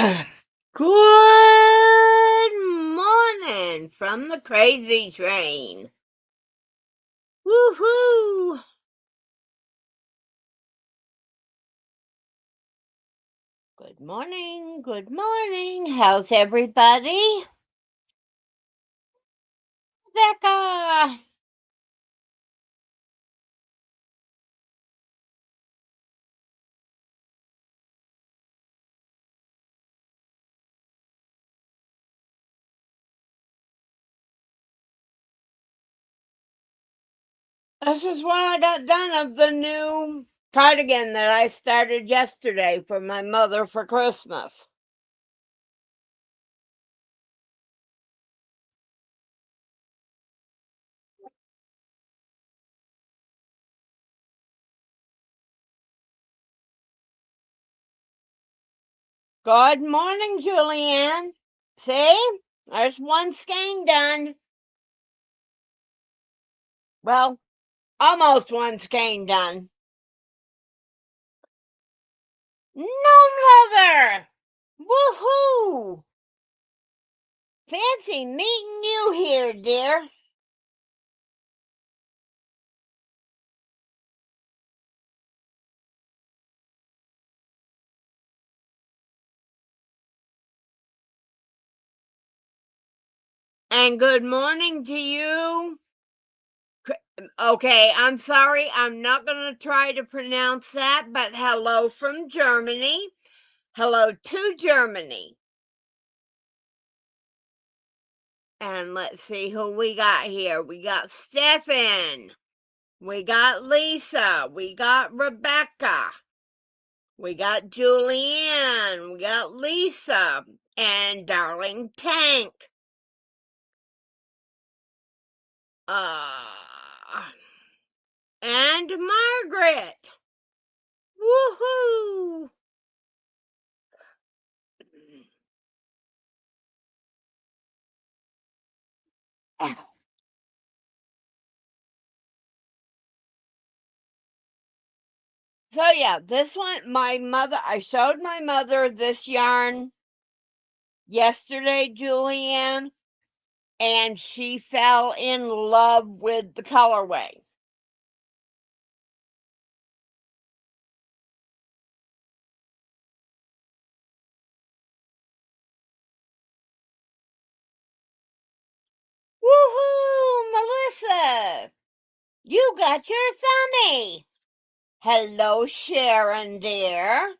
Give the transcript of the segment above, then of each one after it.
Good morning from the crazy train. Woohoo! Good morning, good morning. How's everybody? Becca! This is what I got done of the new cardigan that I started yesterday for my mother for Christmas. Good morning, Julianne. See? There's one skein done. Well, almost one skein done. No mother! Woohoo! Fancy meeting you here, dear. And good morning to you. Okay, I'm sorry. I'm not going to try to pronounce that, but hello from Germany. Hello to Germany. And let's see who we got here. We got Stefan. We got Lisa. We got Rebecca. We got Julianne. We got Lisa. And Darling Tank. And Margaret. Woohoo! So yeah, this one, I showed my mother this yarn yesterday, Julianne, and she fell in love with the colorway. Woohoo, Melissa! You got your thummy. Hello, Sharon, dear.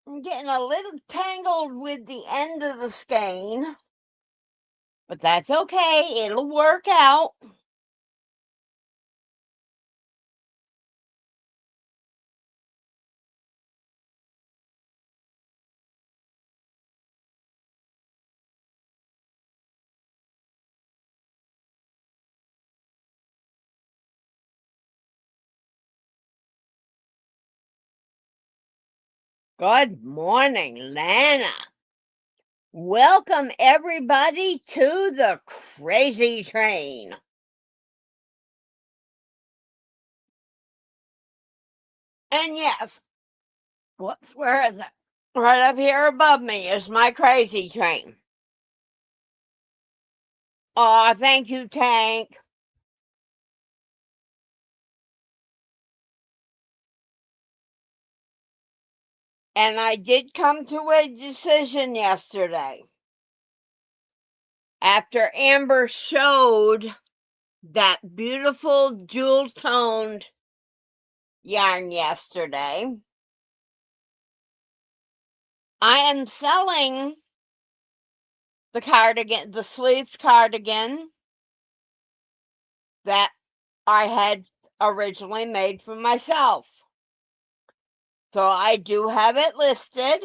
I'm getting a little tangled with the end of the skein, but that's okay. It'll work out. Good morning, Lana. Welcome, everybody, to the crazy train. And yes, whoops, where is it? Right up here above me is my crazy train. Aw, thank you, Tank. And I did come to a decision yesterday. After Amber showed that beautiful jewel-toned yarn yesterday, I am selling the cardigan, the sleeved cardigan that I had originally made for myself. So I do have it listed.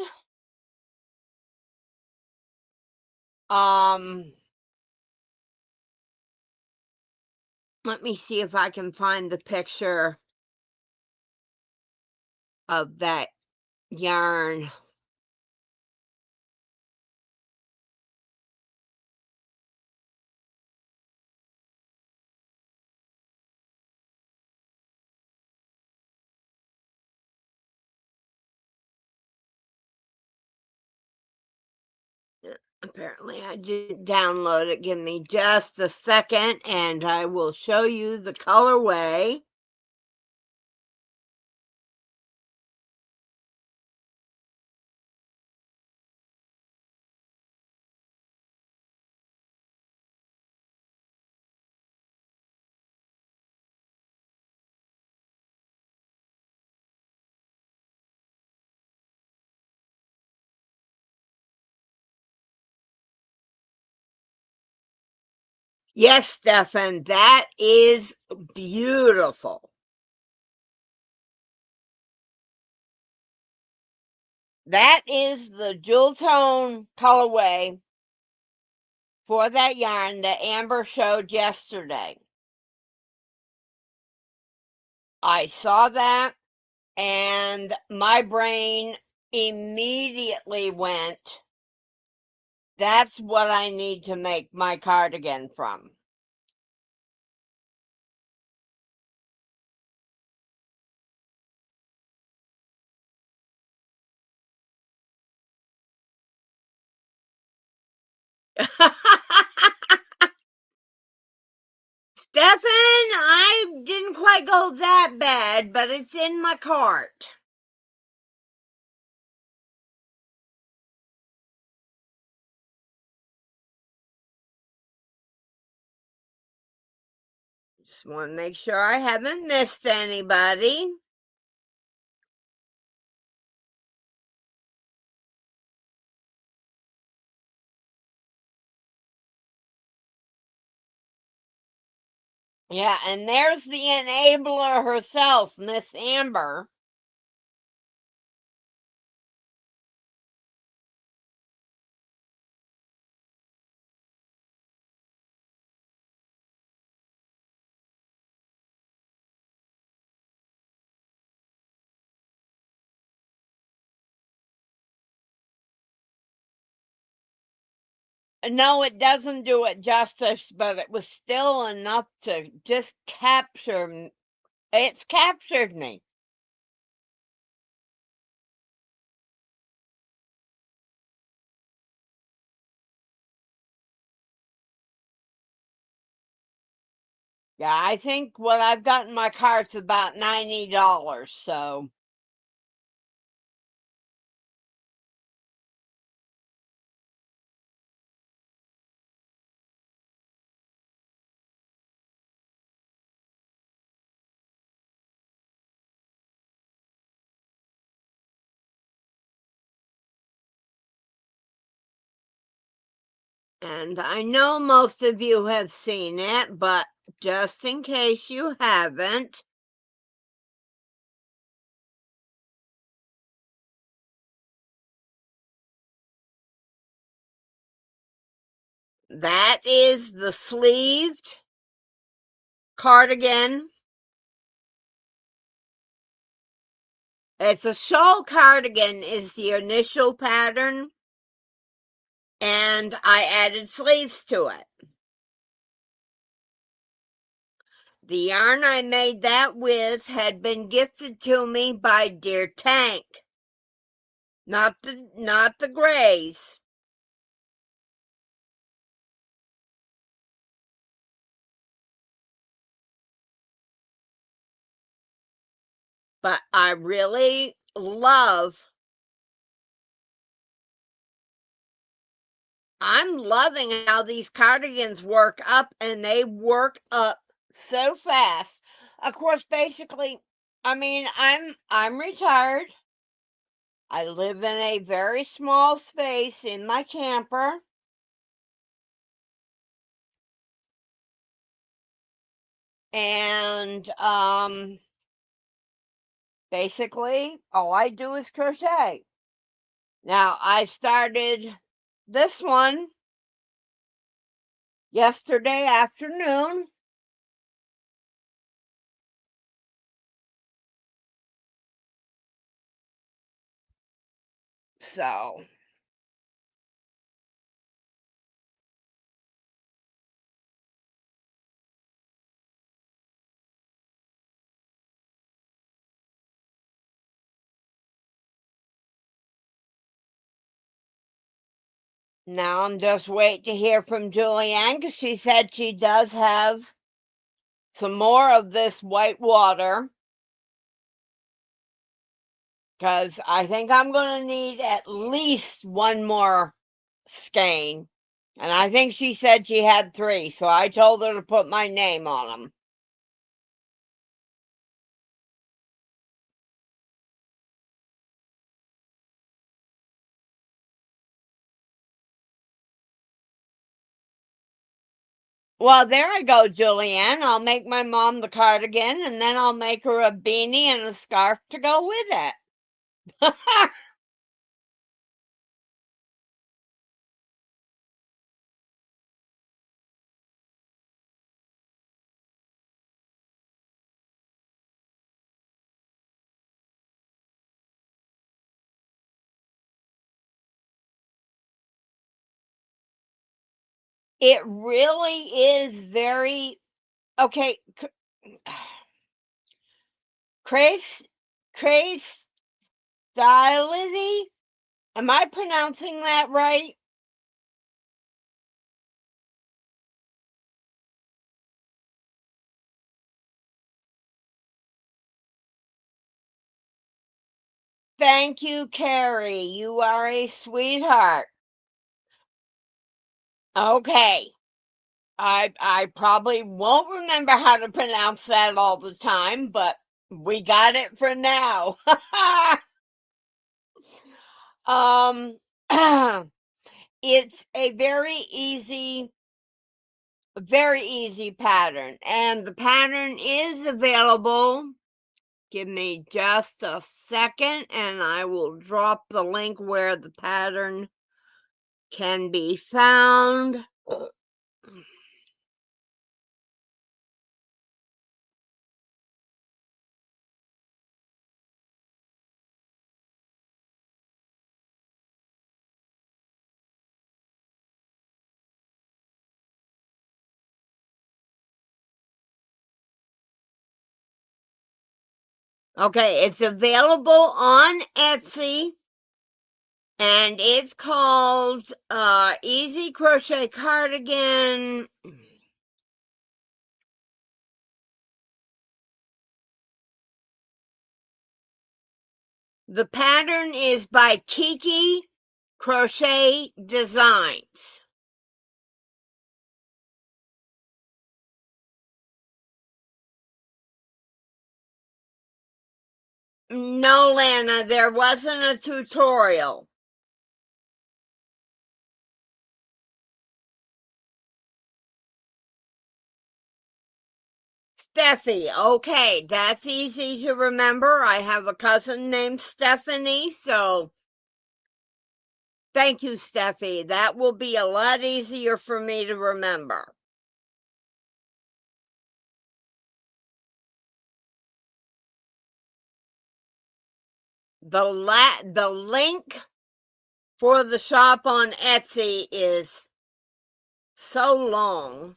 Let me see if I can find the picture of that yarn. Apparently, I didn't download it. Give me just a second, and I will show you the colorway. Yes, Stefan, that is beautiful. That is the jewel tone colorway for that yarn that Amber showed yesterday. I saw that and my brain immediately went, that's what I need to make my cardigan from. Stefan, I didn't quite go that bad, but it's in my cart. Just want to make sure I haven't missed anybody. Yeah, and there's the enabler herself, Miss Amber. No, it doesn't do it justice, but it was still enough to just capture. It's captured me. Yeah, I think what I've got in my cart's about $90, so. And I know most of you have seen it, but just in case you haven't, that is the sleeved cardigan. It's a shawl cardigan is the initial pattern, and I added sleeves to it. The yarn I made that with had been gifted to me by Dear Tank, not the Grays. But I really love. I'm loving how these cardigans work up, and they work up so fast. Of course, basically, I mean, I'm retired. I live in a very small space in my camper. And basically all I do is crochet. Now I started this one yesterday afternoon. So Now I'm just waiting to hear from Julianne because she said she does have some more of this white water. Because I think I'm going to need at least one more skein. And I think she said she had 3, so I told her to put my name on them. Well, there I go, Julianne. I'll make my mom the cardigan, and then I'll make her a beanie and a scarf to go with it. It really is very okay. Craze, craze, stylity. Am I pronouncing that right? Thank you, Carrie. You are a sweetheart. Okay. I probably won't remember how to pronounce that all the time, but we got it for now. um it's a very easy pattern, and the pattern is available. Give me just a second and I will drop the link where the pattern can be found. Okay, it's available on Etsy and it's called Easy Crochet Cardigan. The pattern is by Kiki Crochet Designs. No, Lana, there wasn't a tutorial. Steffi, okay, that's easy to remember. I have a cousin named Stephanie, so thank you, Steffi. That will be a lot easier for me to remember. The link for the shop on Etsy is so long.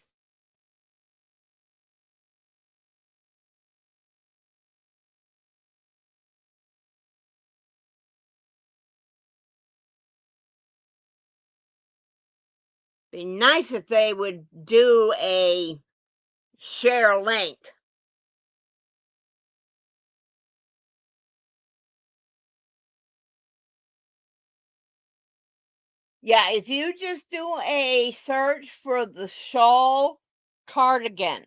Be nice if they would do a share link. Yeah, if you just do a search for the shawl cardigan,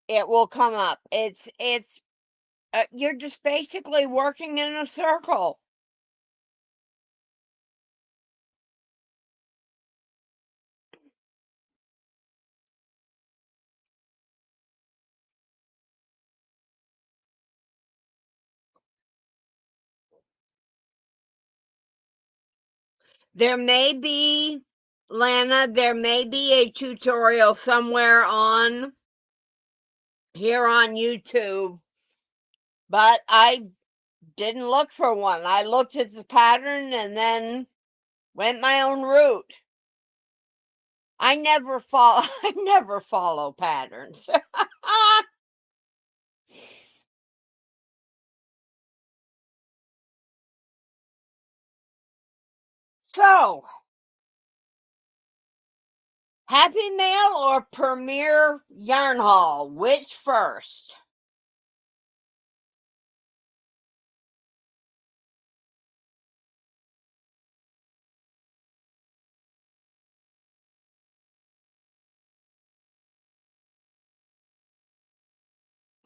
it will come up. It's you're just basically working in a circle. There may be, Lana, there may be a tutorial somewhere on here on YouTube, but I didn't look for one. I looked at the pattern and then went my own route. I never follow I never follow patterns. So, Happy Mail or Premier Yarn Haul? Which first?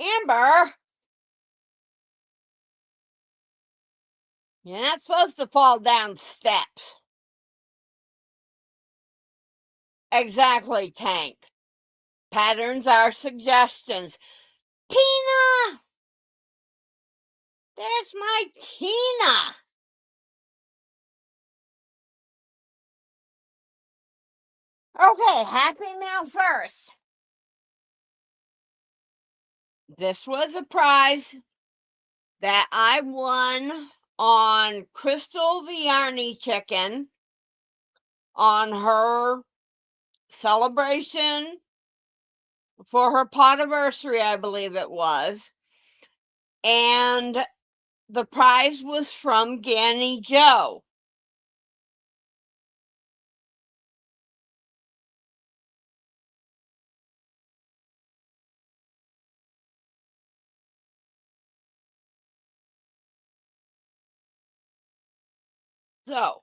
Amber, you're not supposed to fall down steps. Exactly, Tank. Patterns are suggestions. Tina! There's my Tina! Okay, Happy Mail first. This was a prize that I won on Crystal the Yarny Chicken on her celebration for her podiversary, I believe it was. And the prize was from Ganny Joe. So,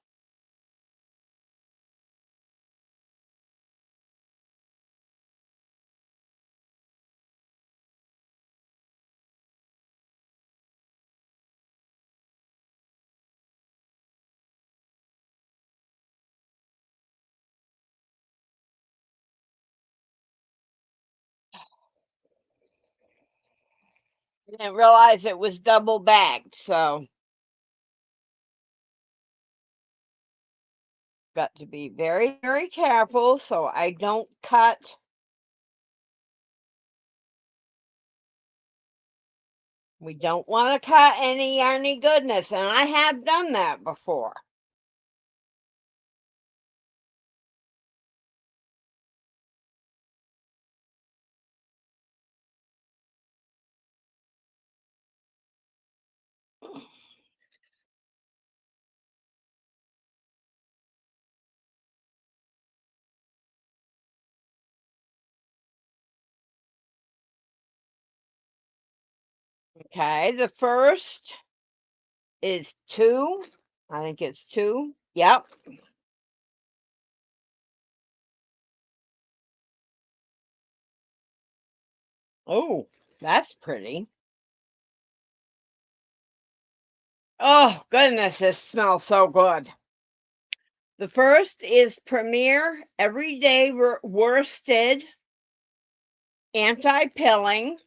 I didn't realize it was double bagged, so got to be very, very careful so I don't cut. We don't want to cut any yarny goodness, and I have done that before. Okay, the first is 2. I think it's 2. Yep. Oh, that's pretty. Oh, goodness, this smells so good. The first is Premier Everyday Worsted Anti-Pilling.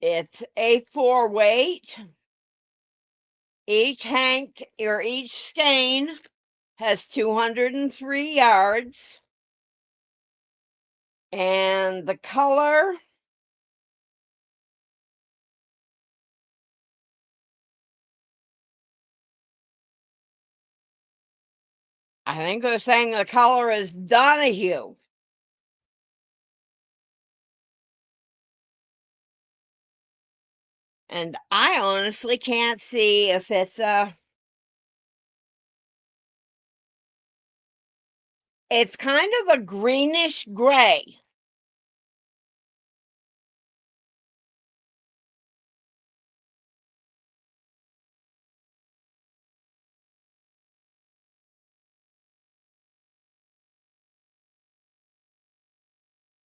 It's A4 weight. Each hank or each skein has 203 yards. And the color, I think they're saying the color is Donahue. And I honestly can't see if it's it's kind of a greenish gray.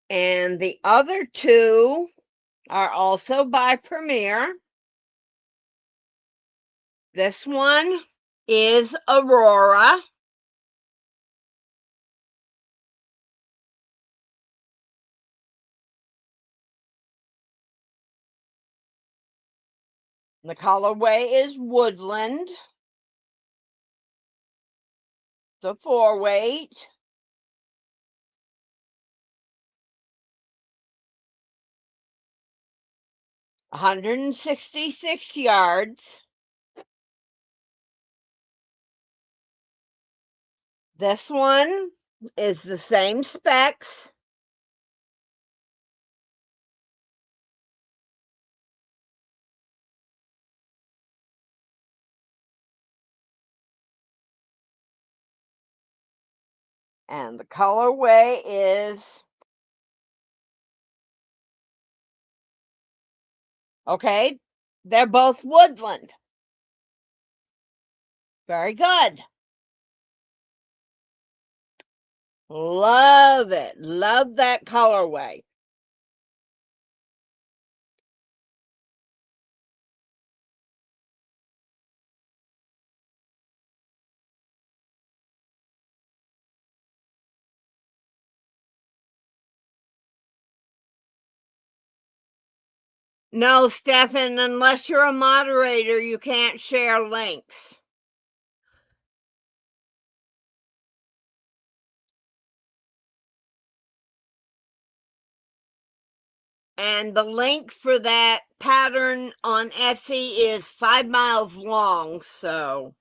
And the other two are also by Premier. This one is Aurora. The colorway is Woodland. The 4 weight. 166 yards. This one is the same specs. And the colorway is, okay, they're both woodland. Very good. Love it. Love that colorway. No, Stefan, unless you're a moderator, you can't share links. And the link for that pattern on Etsy is 5 miles long, so.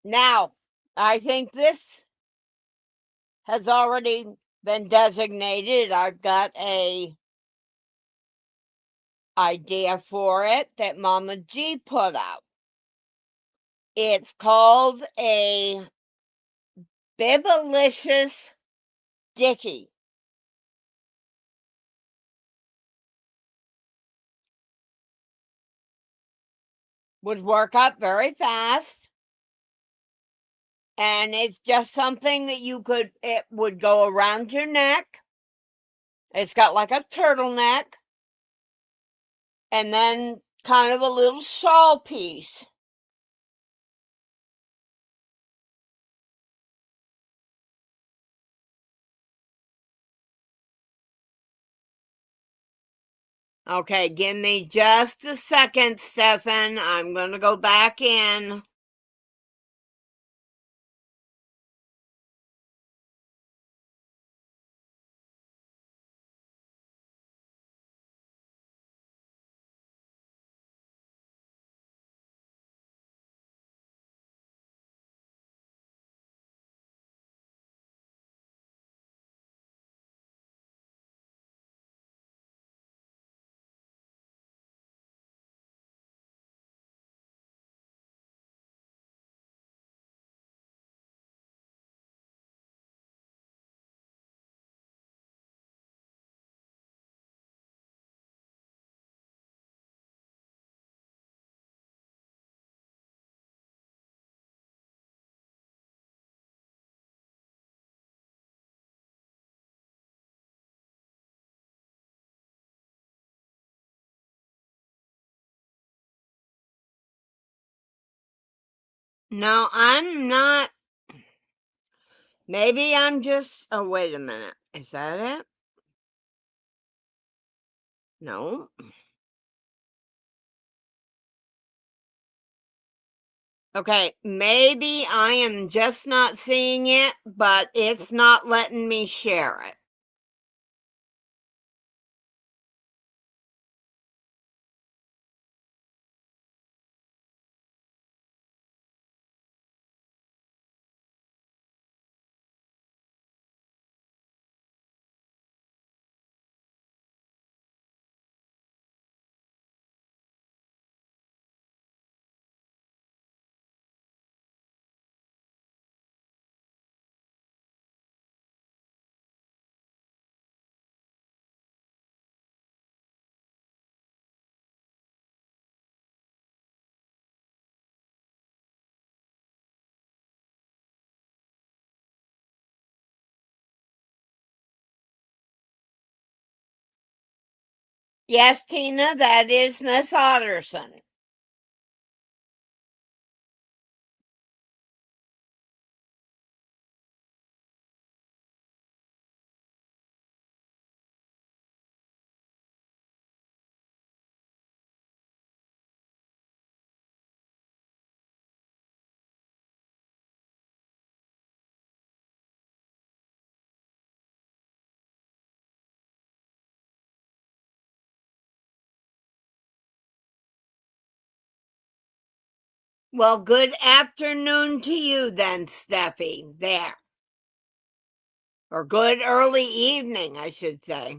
Now, I think this has already been designated. I've got a idea for it that Mama G put out. It's called a Bibelicious Dicky. Would work up very fast. And it's just something that it would go around your neck. It's got like a turtleneck. And then kind of a little shawl piece. Okay, give me just a second, Stefan. I'm going to go back in. No, I'm not. Maybe I'm just. Oh, wait a minute. Is that it? No. Okay, maybe I am just not seeing it, but it's not letting me share it. Yes, Tina, that is Miss Otterson. Well, good afternoon to you then, Steffi, there. Or good early evening, I should say.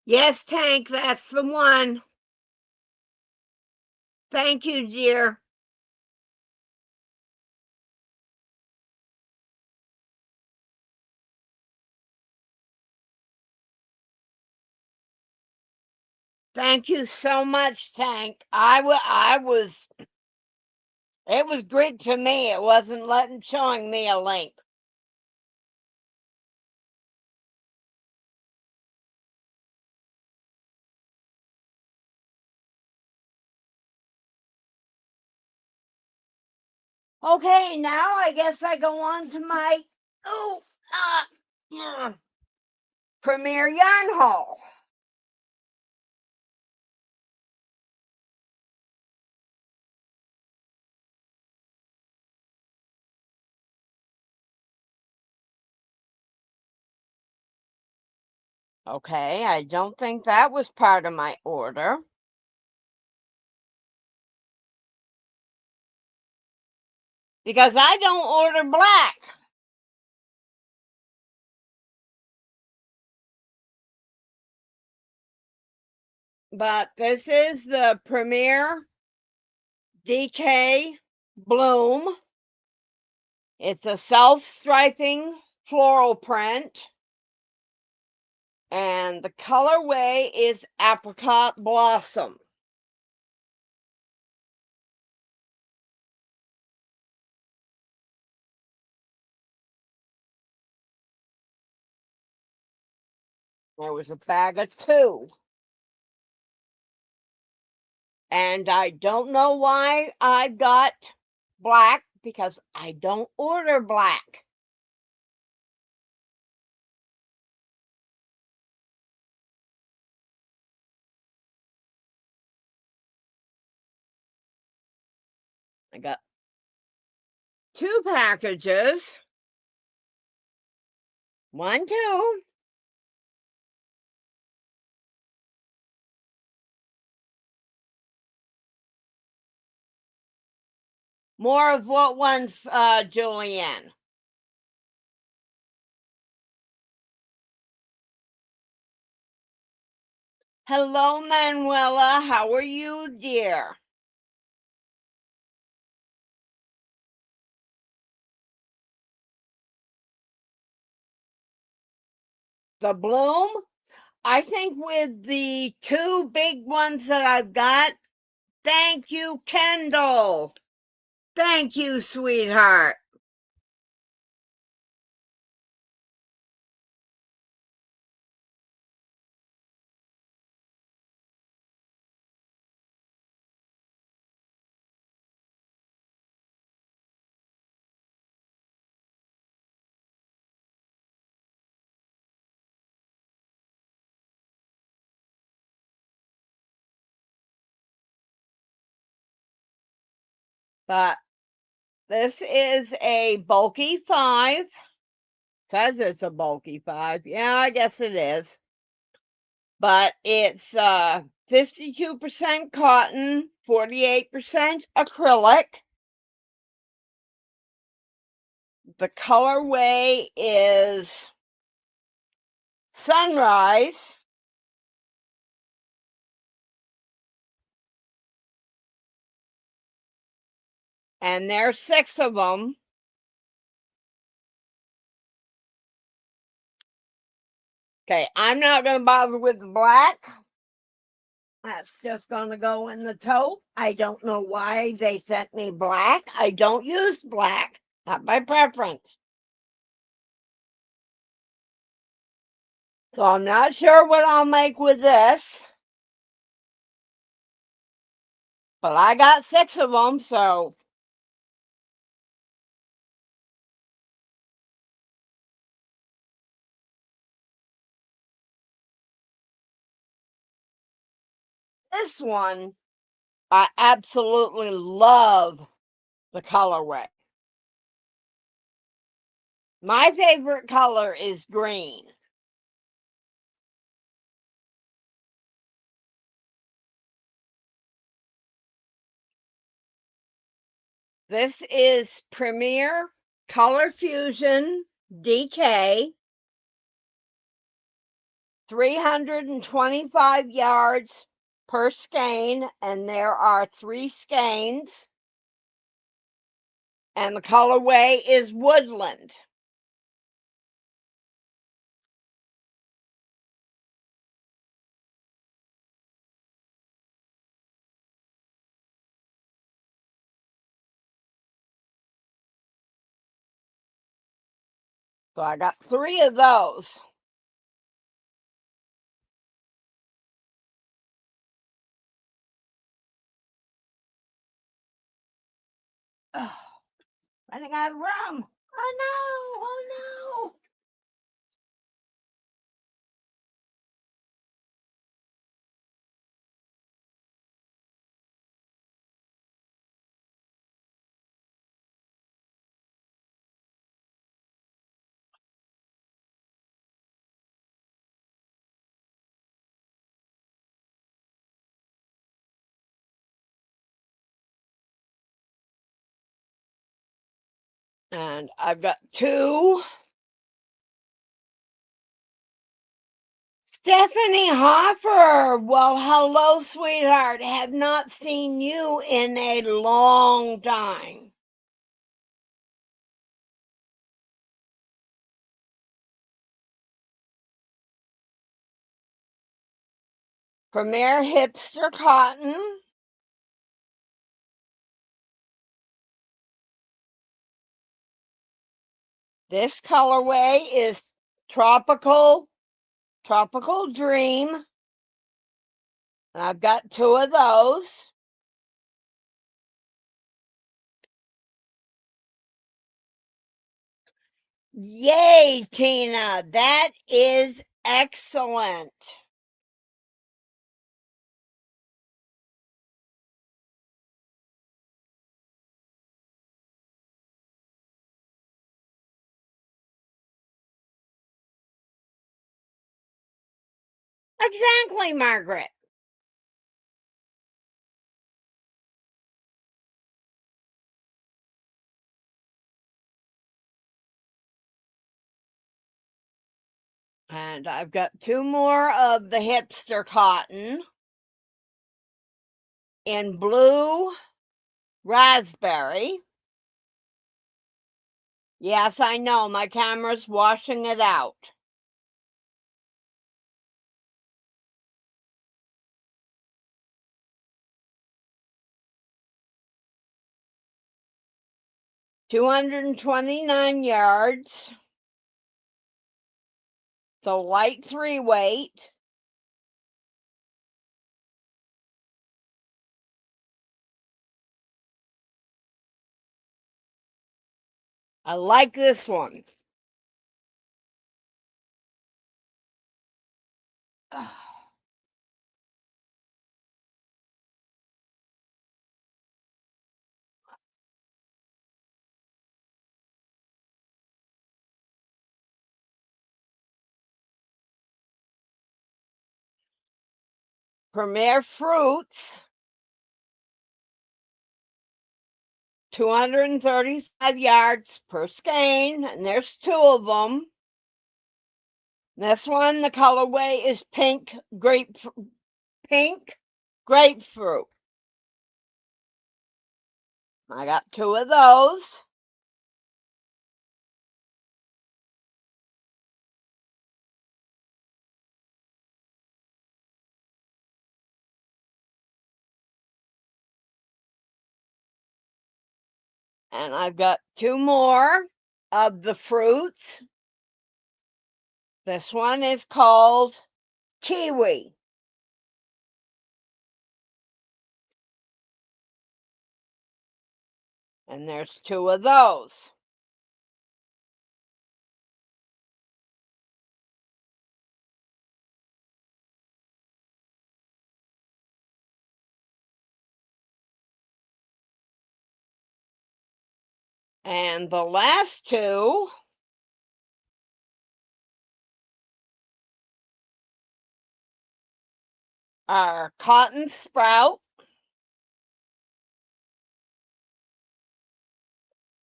Yes, Tank, that's the one. Thank you, dear. Thank you so much, Tank. It was great to me. It wasn't showing me a link. Okay, now I guess I go on to my Premier Yarn Haul. Okay, I don't think that was part of my order. Because I don't order black. But this is the Premier DK Bloom. It's a self-striping floral print. And the colorway is Apricot Blossom. There was a bag of 2. And I don't know why I got black, because I don't order black. I got 2 packages. 1, 2. More of what one, Julianne? Hello, Manuela. How are you, dear? The bloom? I think with the 2 big ones that I've got. Thank you, Kendall. Thank you, sweetheart. But this is a bulky 5. Says it's a bulky 5. Yeah, I guess it is. But it's 52% cotton, 48% acrylic. The colorway is Sunrise. And there's 6 of them. Okay, I'm not going to bother with the black. That's just going to go in the tote. I don't know why they sent me black. I don't use black. Not my preference. So I'm not sure what I'll make with this. But I got 6 of them, so this one, I absolutely love the colorway. My favorite color is green. This is Premier Color Fusion DK, 325 yards per skein, and there are 3 skeins. And the colorway is Woodland. So I got 3 of those. Oh, running out of room. Oh no, oh no. And I've got 2. Stephanie Hoffer. Well, hello, sweetheart. Have not seen you in a long time. Premier Hipster Cotton. This colorway is Tropical Dream. And I've got 2 of those. Yay, Tina. That is excellent. Exactly, Margaret. And I've got two more of the hipster cotton in blue raspberry. Yes, I know, my camera's washing it out. $229 yards. So light 3-weight. I like this one. Premier Fruits, 235 yards per skein, and there's two of them. This one, the colorway is pink grapefruit. I got two of those. And I've got two more of the fruits. This one is called kiwi. And there's two of those. And the last two are cotton sprout,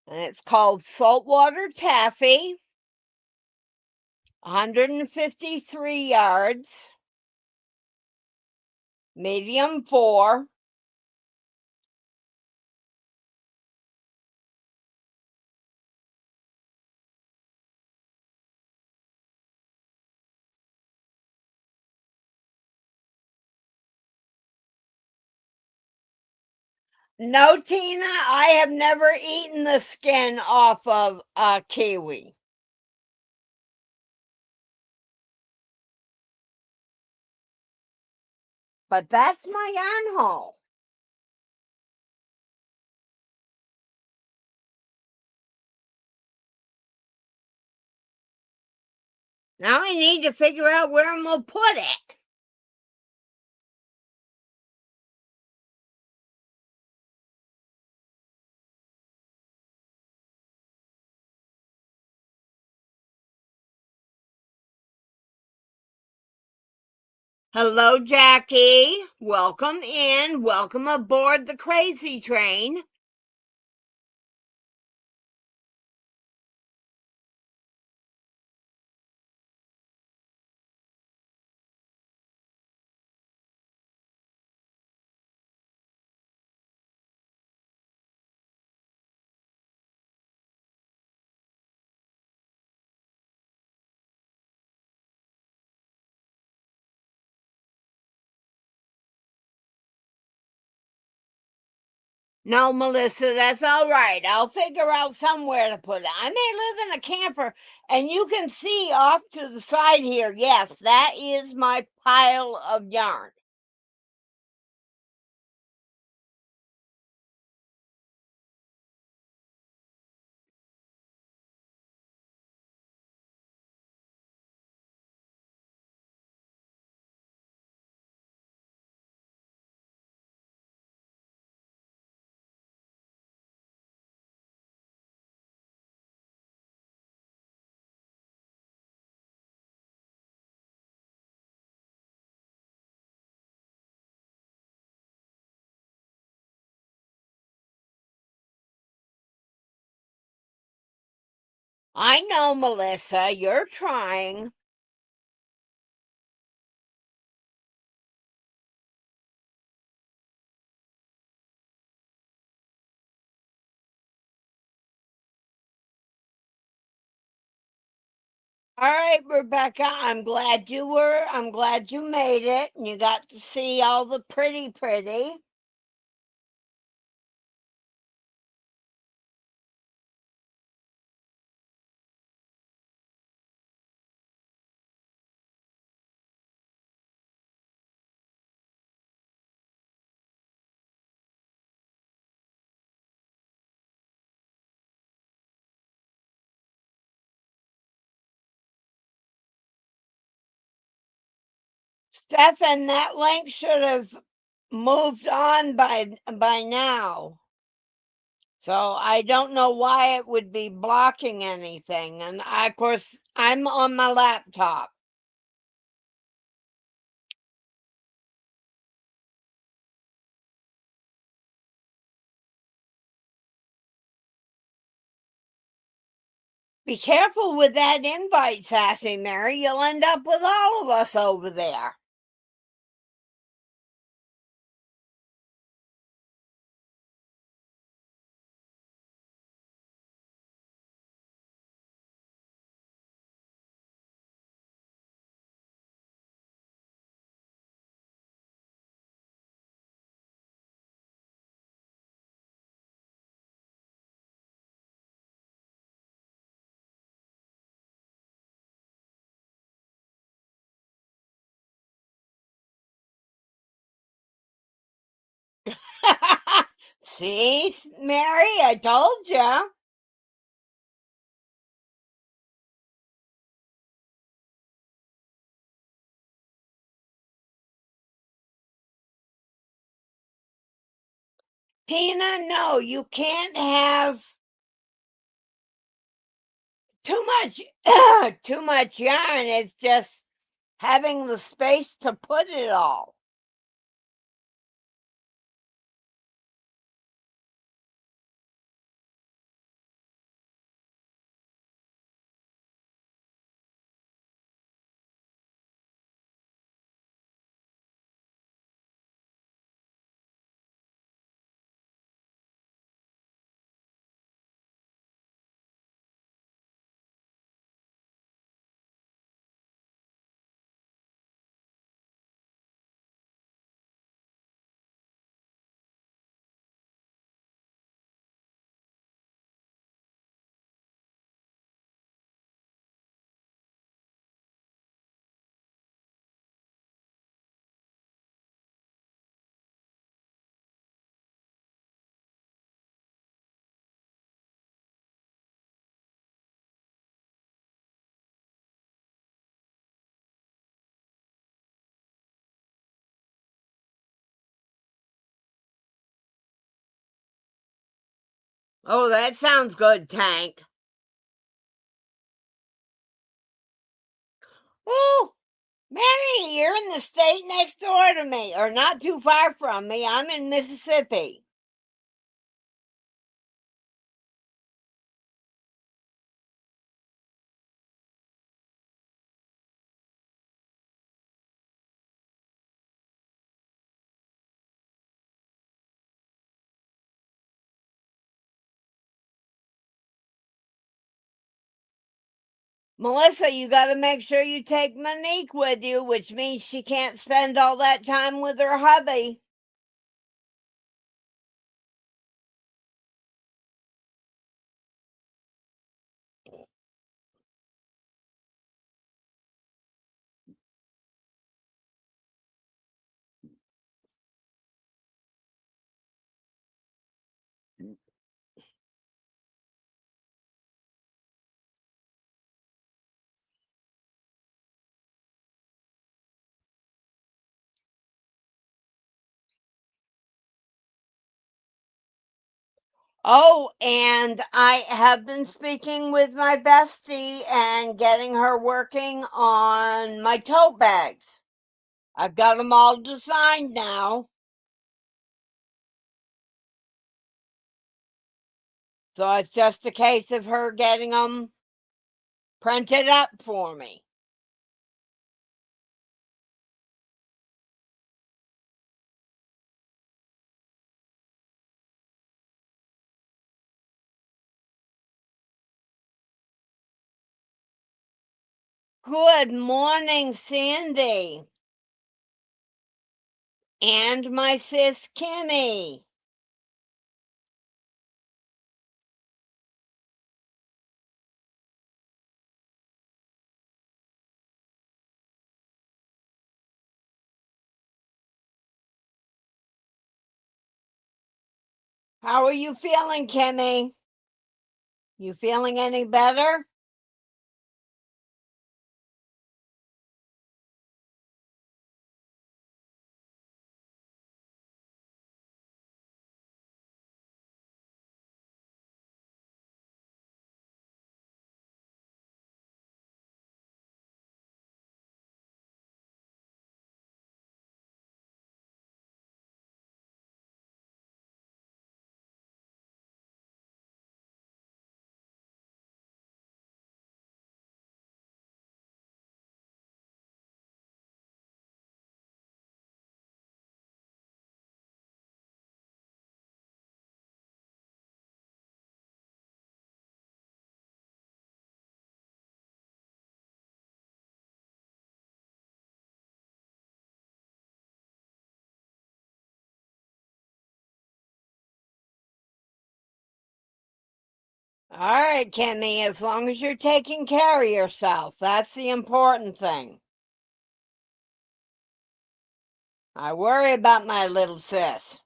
and it's called saltwater taffy, 153 yards, medium 4. No, Tina, I have never eaten the skin off of a kiwi. But that's my yarn haul. Now I need to figure out where I'm going to put it. Hello, Jackie. Welcome in. Welcome aboard the crazy train. No, Melissa, that's all right. I'll figure out somewhere to put it. I may live in a camper, and you can see off to the side here. Yes, that is my pile of yarn. I know, Melissa, you're trying. All right, Rebecca, I'm glad you made it and you got to see all the pretty. Stefan, that link should have moved on by now. So I don't know why it would be blocking anything. And of course, I'm on my laptop. Be careful with that invite, Sassy Mary. You'll end up with all of us over there. See, Mary, I told you. Tina, no, you can't have too much too much yarn. It's just having the space to put it all. Oh, that sounds good, Tank. Oh, Mary, you're in the state next door to me, or not too far from me. I'm in Mississippi. Melissa, you got to make sure you take Monique with you, which means she can't spend all that time with her hubby. Oh, and I have been speaking with my bestie and getting her working on my tote bags. I've got them all designed now. So it's just a case of her getting them Print it up for me. Good morning, Sandy. And my sis, Kimmy. How are you feeling, Kimmy? You feeling any better? All right, Kimmy, as long as you're taking care of yourself, that's the important thing. I worry about my little sis.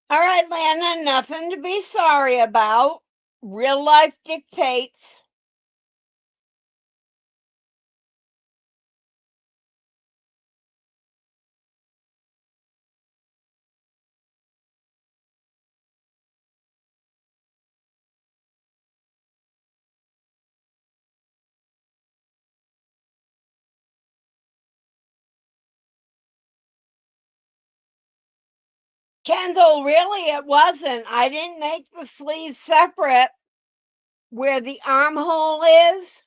All right, Lana, nothing to be sorry about. Real life dictates. Kendall, really, it wasn't. I didn't make the sleeves separate where the armhole is.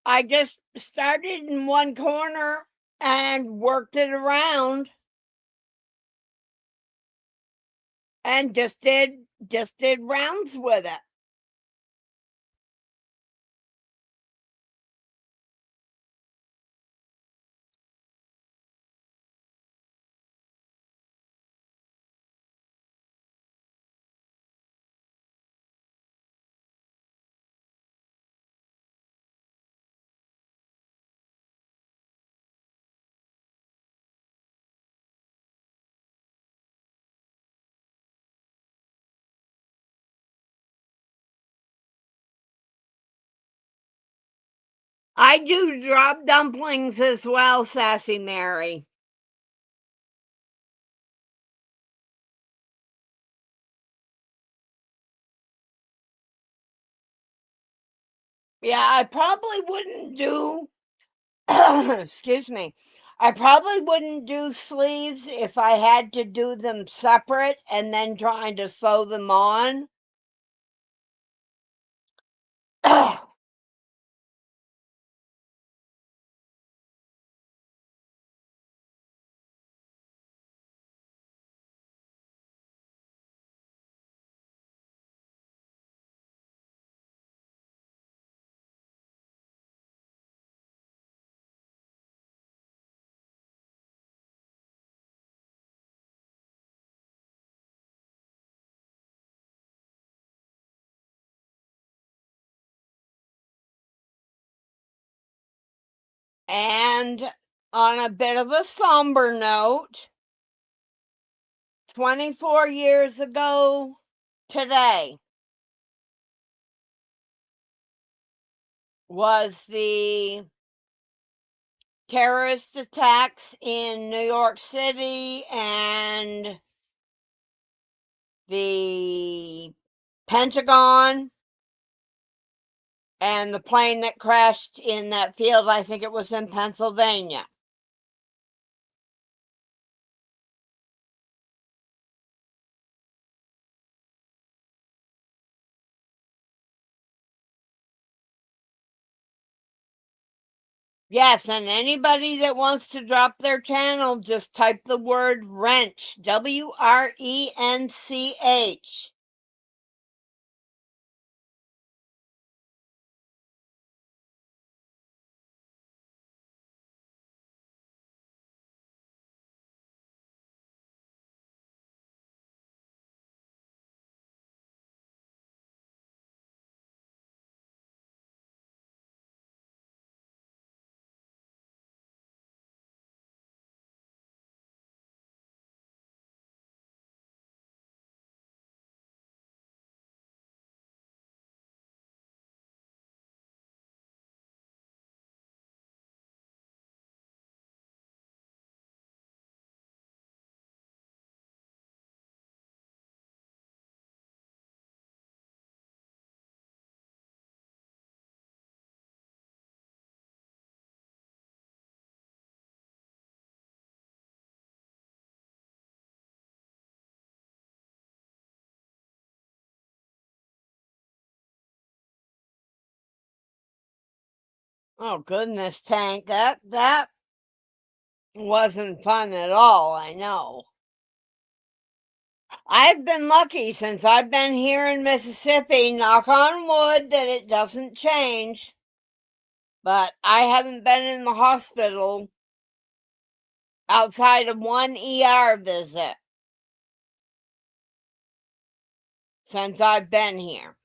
I just started in one corner and worked it around and just did rounds with it. I do drop dumplings as well, Sassy Mary. Yeah, I probably wouldn't do, excuse me, I probably wouldn't do sleeves if I had to do them separate and then trying to sew them on. And on a bit of a somber note, 24 years ago today was the terrorist attacks in New York City and the Pentagon. And the plane that crashed in that field, I think it was in Pennsylvania. Yes, and anybody that wants to drop their channel, just type the word wrench, WRENCH. Oh goodness, Tank, that wasn't fun at all, I know. I've been lucky since I've been here in Mississippi, knock on wood that it doesn't change. But I haven't been in the hospital outside of one ER visit since I've been here.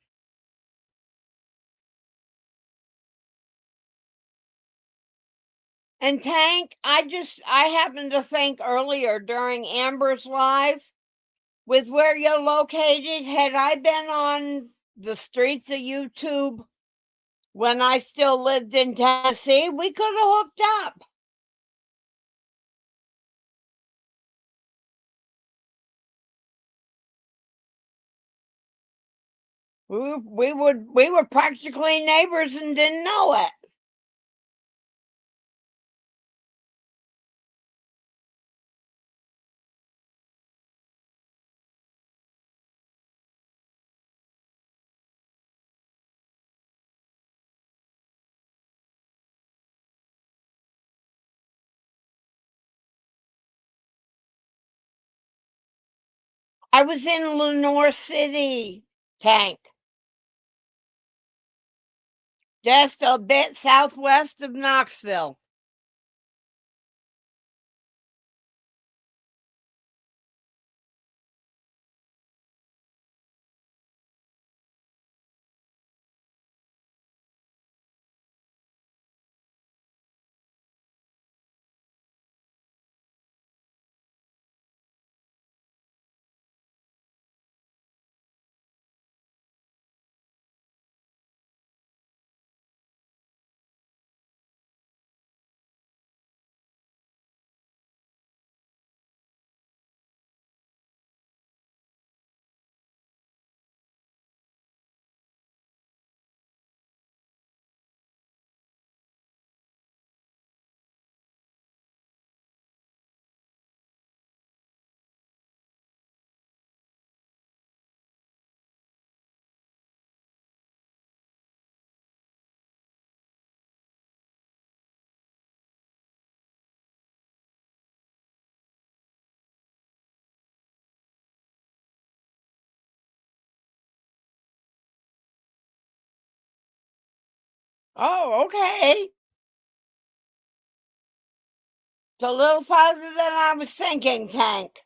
And Tank, I happened to think earlier during Amber's live, with where you're located, had I been on the streets of YouTube when I still lived in Tennessee, we could have hooked up. We were practically neighbors and didn't know it. I was in Lenore City, Tank, just a bit southwest of Knoxville. Oh, okay. It's a little farther than I was thinking, Tank.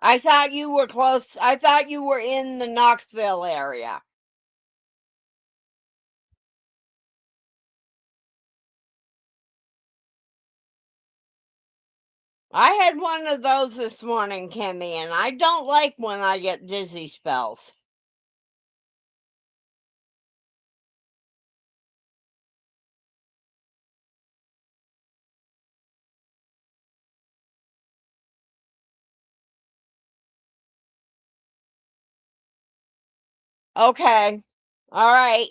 I thought you were close. I thought you were in the Knoxville area. I had one of those this morning, Kimmy, and I don't like when I get dizzy spells. Okay. All right.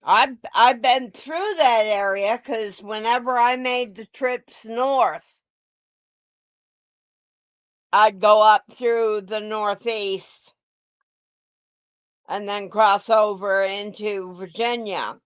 I've been through that area because whenever I made the trips north, I'd go up through the Northeast and then cross over into Virginia.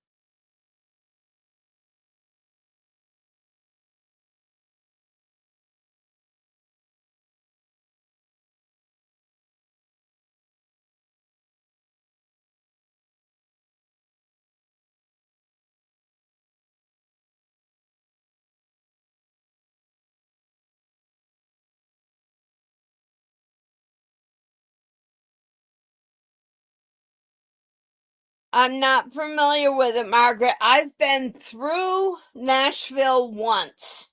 I'm not familiar with it, Margaret. I've been through Nashville once.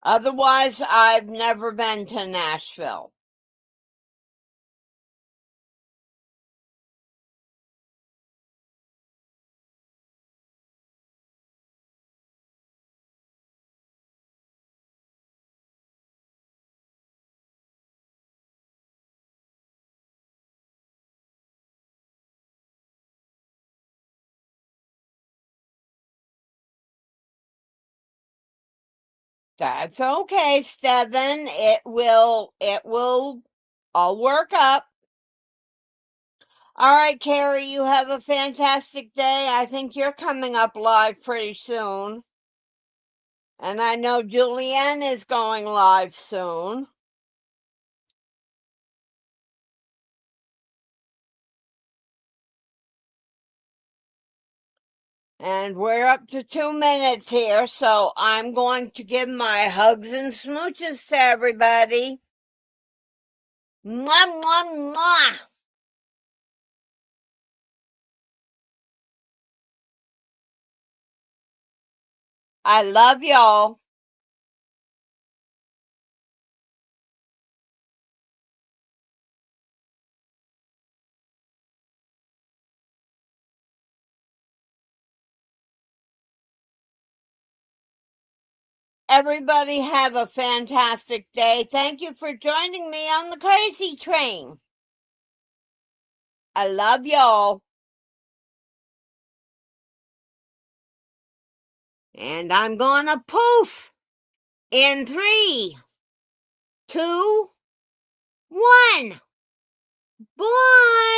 Otherwise, I've never been to Nashville. That's okay, Steven. It will all work up. All right, Carrie, you have a fantastic day. I think you're coming up live pretty soon. And I know Julianne is going live soon. And we're up to 2 minutes here, so I'm going to give my hugs and smooches to everybody. Mwah, mwah, mwah. I love y'all. Everybody have a fantastic day. Thank you for joining me on the crazy train. I love y'all. And I'm gonna poof in 3, 2, 1. Bye.